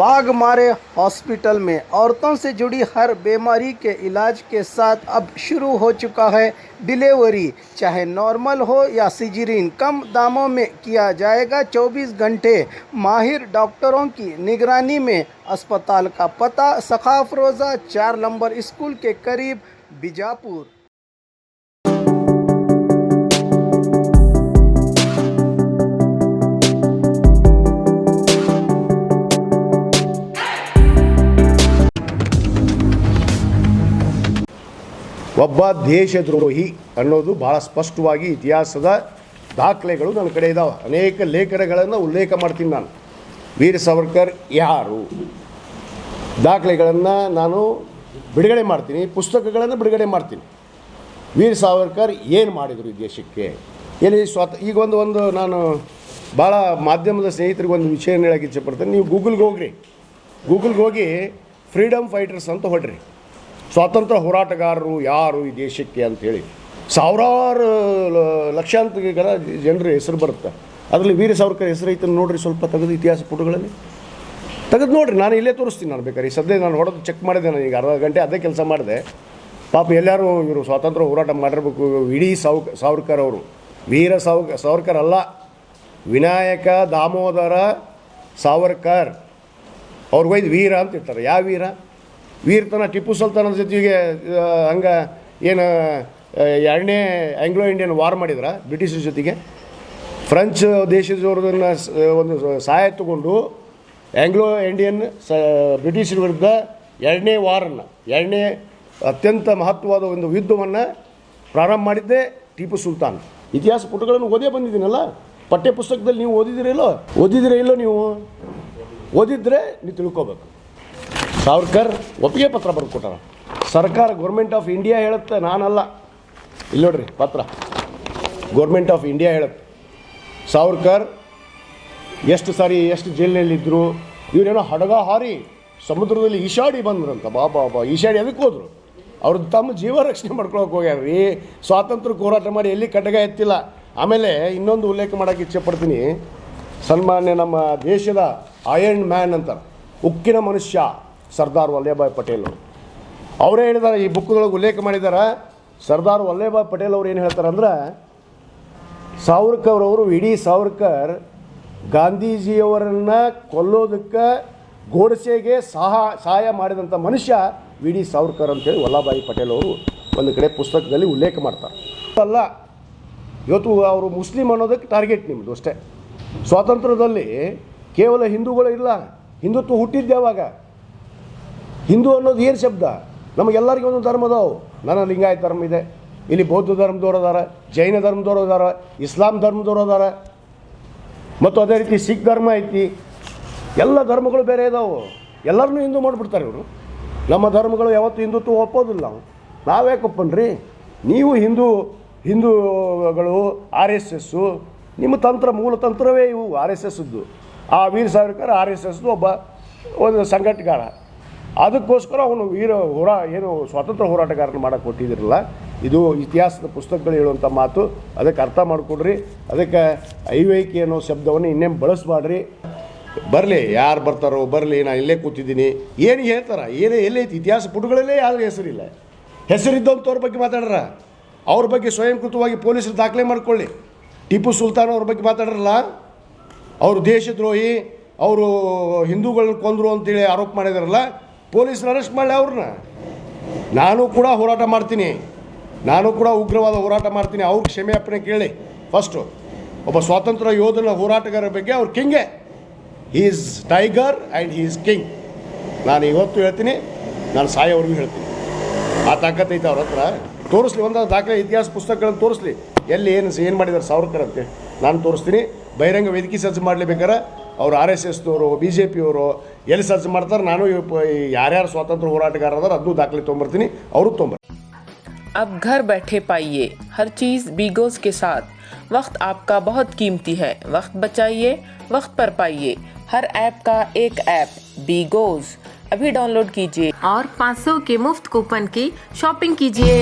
Baghmare hospital में औरतों से जुड़ी हर बीमारी के इलाज के साथ अब शुरू हो चुका है डिलीवरी। चाहे नॉर्मल हो या सिजरीन, कम दामों में किया जाएगा। 24 घंटे माहिर डॉक्टरों की निगरानी में। अस्पताल का पता सखाफ रोज़ा 4 नंबर स्कूल के करीब, बीजापुर। ಒಬ್ಬ ದೇಶದ್ರೋಹಿ ಅನ್ನೋದು ಭಾಳ ಸ್ಪಷ್ಟವಾಗಿ ಇತಿಹಾಸದ ದಾಖಲೆಗಳು ನನ್ನ ಕಡೆ ಇದ್ದಾವೆ. ಅನೇಕ ಲೇಖನಗಳನ್ನು ಉಲ್ಲೇಖ ಮಾಡ್ತೀನಿ ನಾನು. ವೀರ ಸಾವರ್ಕರ್ ಯಾರು ದಾಖಲೆಗಳನ್ನು ನಾನು ಬಿಡುಗಡೆ ಮಾಡ್ತೀನಿ, ಪುಸ್ತಕಗಳನ್ನು ಬಿಡುಗಡೆ ಮಾಡ್ತೀನಿ. ವೀರ ಸಾವರ್ಕರ್ ಏನು ಮಾಡಿದರು ಈ ದೇಶಕ್ಕೆ, ಎಲ್ಲಿ ಈಗ ಒಂದು ನಾನು ಭಾಳ ಮಾಧ್ಯಮದ ಸ್ನೇಹಿತರಿಗೆ ಒಂದು ವಿಷಯ ಹೇಳೋಕ್ಕೆ ಇಚ್ಛೆಪಡ್ತೇನೆ. ನೀವು ಗೂಗಲ್ಗೆ ಹೋಗಿ ಫ್ರೀಡಮ್ ಫೈಟರ್ಸ್ ಅಂತ ಹೊಡ್ರಿ, ಸ್ವಾತಂತ್ರ್ಯ ಹೋರಾಟಗಾರರು ಯಾರು ಈ ದೇಶಕ್ಕೆ ಅಂಥೇಳಿ ಸಾವಿರಾರು ಲಕ್ಷಾಂತರ ಜನರ ಹೆಸರು ಬರುತ್ತೆ. ಅದರಲ್ಲಿ ವೀರ ಸಾವರ್ಕರ್ ಹೆಸರು ಐತೆ ನೋಡಿರಿ, ಸ್ವಲ್ಪ ತೆಗೆದು ಇತಿಹಾಸ ಪುಟಗಳಲ್ಲಿ ತೆಗೆದು ನೋಡಿರಿ. ನಾನು ಇಲ್ಲೇ ತೋರಿಸ್ತೀನಿ. ನಾನು ಬೇಕಾದ್ರೆ ಈ ಸದ್ಯ ನಾನು ಹೊಡೆದು ಚೆಕ್ ಮಾಡಿದೆ. ನಾನು ಈಗ ಅರ್ಧ ಗಂಟೆ ಅದೇ ಕೆಲಸ ಮಾಡಿದೆ. ಪಾಪ ಎಲ್ಲರೂ ಇವರು ಸ್ವಾತಂತ್ರ್ಯ ಹೋರಾಟ ಮಾಡಿರ್ಬೇಕು. ಇಡೀ ಸಾವರ್ಕರ್ ಅವರು ವೀರ ಸಾವರ್ಕರ್ ಅಲ್ಲ, ವಿನಾಯಕ ದಾಮೋದರ ಸಾವರ್ಕರ್ ಅವ್ರಿಗೋಯ್ದು ವೀರ ಅಂತ ಇರ್ತಾರೆ. ಯಾವ ವೀರತನ ಟಿಪ್ಪು ಸುಲ್ತಾನದ ಜೊತೆಗೆ ಹಂಗೆ ಏನು ಎರಡನೇ ಆಂಗ್ಲೋ ಇಂಡಿಯನ್ ವಾರ್ ಮಾಡಿದ್ರ ಬ್ರಿಟಿಷರ ಜೊತೆಗೆ. ಫ್ರೆಂಚ್ ದೇಶದವ್ರದನ್ನು ಒಂದು ಸಹಾಯ ತಗೊಂಡು ಆಂಗ್ಲೋ ಇಂಡಿಯನ್ ಬ್ರಿಟಿಷರ ವಿರುದ್ಧ ಎರಡನೇ ಅತ್ಯಂತ ಮಹತ್ವವಾದ ಒಂದು ಯುದ್ಧವನ್ನು ಪ್ರಾರಂಭ ಮಾಡಿದ್ದೇ ಟಿಪ್ಪು ಸುಲ್ತಾನ್. ಇತಿಹಾಸ ಪುಟಗಳನ್ನು ಓದೇ ಬಂದಿದ್ದೀನಲ್ಲ, ಪಠ್ಯ ಪುಸ್ತಕದಲ್ಲಿ ನೀವು ಓದಿದಿರೋ ಇಲ್ಲೋ ನೀವು ಓದಿದ್ರೆ ನೀವು ತಿಳ್ಕೊಬೇಕು. ಸಾವರ್ಕರ್ ಒಪ್ಪಿಗೆ ಪತ್ರ ಬರೆದು ಕೊಟ್ಟಾರ. ಸರ್ಕಾರ ಗೌರ್ಮೆಂಟ್ ಆಫ್ ಇಂಡಿಯಾ ಹೇಳುತ್ತೆ, ನಾನಲ್ಲ. ಇಲ್ಲಿ ನೋಡ್ರಿ ಪತ್ರ, ಗೌರ್ಮೆಂಟ್ ಆಫ್ ಇಂಡಿಯಾ ಹೇಳುತ್ತೆ. ಸಾವರ್ಕರ್ ಎಷ್ಟು ಜೈಲಿನಲ್ಲಿದ್ದರು. ಇವರೇನೋ ಹಡಗ ಹಾರಿ ಸಮುದ್ರದಲ್ಲಿ ಈಶಾಡಿ ಬಂದ್ರಂತ. ಬಾಬಾ ಈಶಾಡಿ ಅದಕ್ಕೆ ಹೋದರು. ಅವ್ರದ್ದು ತಮ್ಮ ಜೀವ ರಕ್ಷಣೆ ಮಾಡ್ಕೊಳಕ್ಕೆ ಹೋಗ್ಯಾರ್ರಿ. ಸ್ವಾತಂತ್ರ್ಯಕ್ಕೆ ಹೋರಾಟ ಮಾಡಿ ಎಲ್ಲಿ ಕಡ್ಗ ಎತ್ತಿಲ್ಲ. ಆಮೇಲೆ ಇನ್ನೊಂದು ಉಲ್ಲೇಖ ಮಾಡೋಕ್ಕೆ ಇಚ್ಛೆಪಡ್ತೀನಿ. ಸನ್ಮಾನ್ಯ ನಮ್ಮ ದೇಶದ ಐರನ್ ಮ್ಯಾನ್ ಅಂತಾರೆ, ಉಕ್ಕಿನ ಮನುಷ್ಯ ಸರ್ದಾರ್ ವಲ್ಲಭಭಾಯ್ ಪಟೇಲ್ ಅವರು. ಅವರೇ ಹೇಳಿದ್ದಾರೆ, ಈ ಬುಕ್ದೊಳಗೆ ಉಲ್ಲೇಖ ಮಾಡಿದ್ದಾರೆ. ಸರ್ದಾರ್ ವಲ್ಲಭಭಾಯ್ ಪಟೇಲ್ ಅವ್ರು ಏನು ಹೇಳ್ತಾರೆ ಅಂದ್ರೆ, ಸಾವರ್ಕರ್ ಅವರು, ಇಡೀ ಸಾವರ್ಕರ್ ಗಾಂಧೀಜಿಯವರನ್ನು ಕೊಲ್ಲೋದಕ್ಕೆ ಗೋಡ್ಸೆಗೆ ಸಹಾಯ ಮಾಡಿದಂಥ ಮನುಷ್ಯ ವಿ ಡಿ ಸಾವರ್ಕರ್ ಅಂತೇಳಿ ವಲ್ಲಭಭಾಯ್ ಪಟೇಲ್ ಅವರು ಒಂದು ಕಡೆ ಪುಸ್ತಕದಲ್ಲಿ ಉಲ್ಲೇಖ ಮಾಡ್ತಾರೆ. ಅಲ್ಲ, ಇವತ್ತು ಅವರು ಮುಸ್ಲಿಂ ಅನ್ನೋದಕ್ಕೆ ಟಾರ್ಗೆಟ್ ನಿಮ್ಮದು ಅಷ್ಟೇ. ಸ್ವಾತಂತ್ರ್ಯದಲ್ಲಿ ಕೇವಲ ಹಿಂದೂಗಳು ಇಲ್ಲ, ಹಿಂದುತ್ವ ಹುಟ್ಟಿದ್ದೆ ಅವಾಗ. ಹಿಂದೂ ಅನ್ನೋದು ಏನು ಶಬ್ದ? ನಮಗೆಲ್ಲರಿಗೂ ಒಂದು ಧರ್ಮ ಅದಾವು. ನನ್ನ ಲಿಂಗಾಯತ ಧರ್ಮ ಇದೆ, ಇಲ್ಲಿ ಬೌದ್ಧ ಧರ್ಮದವ್ರು ಅದಾರ, ಜೈನ ಧರ್ಮದವ್ರು ಅದಾರ, ಇಸ್ಲಾಂ ಧರ್ಮದವ್ರು ಅದಾರ, ಮತ್ತು ಅದೇ ರೀತಿ ಸಿಖ್ ಧರ್ಮ ಐತಿ. ಎಲ್ಲ ಧರ್ಮಗಳು ಬೇರೆ ಇದಾವೆ. ಎಲ್ಲರನ್ನೂ ಹಿಂದೂ ಮಾಡಿಬಿಡ್ತಾರೆ ಇವರು. ನಮ್ಮ ಧರ್ಮಗಳು ಯಾವತ್ತೂ ಹಿಂದುತ್ವ ಒಪ್ಪೋದಿಲ್ಲ. ನಾವ್ಯಾಕೆ ಒಪ್ಪನ್ರಿ? ನೀವು ಹಿಂದೂಗಳು RSS ನಿಮ್ಮ ಮೂಲ ತಂತ್ರವೇ ಇವು RSSದ್ದು. ಆ ವೀರ ಸಾವರ್ಕರ್ RSSದು ಒಂದು ಸಂಘಟಗಾರ. ಅದಕ್ಕೋಸ್ಕರ ಅವನು ಸ್ವಾತಂತ್ರ್ಯ ಹೋರಾಟಗಾರನ ಮಾಡೋಕ್ಕೆ ಕೊಟ್ಟಿದ್ದಿರಲ್ಲ. ಇದು ಇತಿಹಾಸದ ಪುಸ್ತಕಗಳು ಹೇಳುವಂಥ ಮಾತು. ಅದಕ್ಕೆ ಅರ್ಥ ಮಾಡಿಕೊಡ್ರಿ. ಅದಕ್ಕೆ ಐವೈಕೆ ಅನ್ನೋ ಶಬ್ದವನ್ನು ಇನ್ನೇನು ಬಳಸಬೇಡ್ರಿ. ಬರಲಿ, ಯಾರು ಬರ್ತಾರೋ ಬರಲಿ, ನಾನು ಇಲ್ಲೇ ಕೂತಿದ್ದೀನಿ. ಏನು ಹೇಳ್ತಾರೆ, ಎಲ್ಲೈತಿ ಇತಿಹಾಸ ಪುಟಗಳಲ್ಲೇ ಯಾರು ಹೆಸರಿಲ್ಲ. ಹೆಸರಿದ್ದಂಥವ್ರ ಬಗ್ಗೆ ಮಾತಾಡ್ರ, ಅವ್ರ ಬಗ್ಗೆ ಸ್ವಯಂಕೃತವಾಗಿ ಪೊಲೀಸರು ದಾಖಲೆ ಮಾಡ್ಕೊಳ್ಳಿ. ಟಿಪ್ಪು ಸುಲ್ತಾನ್ ಅವ್ರ ಬಗ್ಗೆ ಮಾತಾಡ್ರಲ್ಲ, ಅವರು ದೇಶದ್ರೋಹಿ, ಅವರು ಹಿಂದೂಗಳನ್ನ ಕೊಂದರು ಅಂತೇಳಿ ಆರೋಪ ಮಾಡಿದಾರಲ್ಲ, ಪೊಲೀಸರು ಅರೆಸ್ಟ್ ಮಾಡಲಿ ಅವ್ರನ್ನ. ನಾನು ಕೂಡ ಹೋರಾಟ ಮಾಡ್ತೀನಿ, ನಾನು ಕೂಡ ಉಗ್ರವಾದ ಹೋರಾಟ ಮಾಡ್ತೀನಿ. ಅವ್ರ ಕ್ಷಮೆ ಅಪ್ಪಣೆ ಕೇಳಿ. ಫಸ್ಟು ಒಬ್ಬ ಸ್ವಾತಂತ್ರ್ಯ ಯೋಧನ ಹೋರಾಟಗಾರರ ಬಗ್ಗೆ ಅವ್ರ ಕಿಂಗೆ, he is tiger and he is king. ನಾನು ಇವತ್ತು ಹೇಳ್ತೀನಿ, ನಾನು ಸಾಯೋವರೆಗೂ ಹೇಳ್ತೀನಿ. ಆ ತಾಕತ್ತೈತೆ ಅವ್ರ ಹತ್ರ. ತೋರಿಸ್ಲಿ, ಒಂದು ದಾಖಲೆ ಇತಿಹಾಸ ಪುಸ್ತಕಗಳನ್ನು ತೋರಿಸ್ಲಿ, ಎಲ್ಲಿ ಏನು ಮಾಡಿದ್ದಾರೆ ಸಾವರ್ಕರ್ ಅಂತೇಳಿ ನಾನು ತೋರಿಸ್ತೀನಿ. ಬಹಿರಂಗ ವೇದಿಕೆ ಸಜ್ಜು ಮಾಡಲೇಬೇಕಾರೆ ಅವರು RSSದವರು, BJP ಅವರು ಎಲ್ಲಿ ಸಜ್ಜು ಮಾಡ್ತಾರೆ, ನಾನು ಯಾರ್ಯಾರು ಸ್ವಾತಂತ್ರ್ಯ ಹೋರಾಟಗಾರ ಅದಾರ ಅದನ್ನು ದಾಖಲೆ ತೊಗೊಂಬರ್ತೀನಿ, ಅವರು ತೊಗೊಂಬರ್ತೀನಿ. अब घर बैठे पाइए हर चीज़ बीगोज़ के साथ। वक्त आपका बहुत कीमती है, वक्त बचाइए, वक्त पर पाइए। हर ऐप का एक ऐप बीगोज़ अभी डाउनलोड कीजिए और 500 के मुफ्त कूपन की शॉपिंग कीजिए।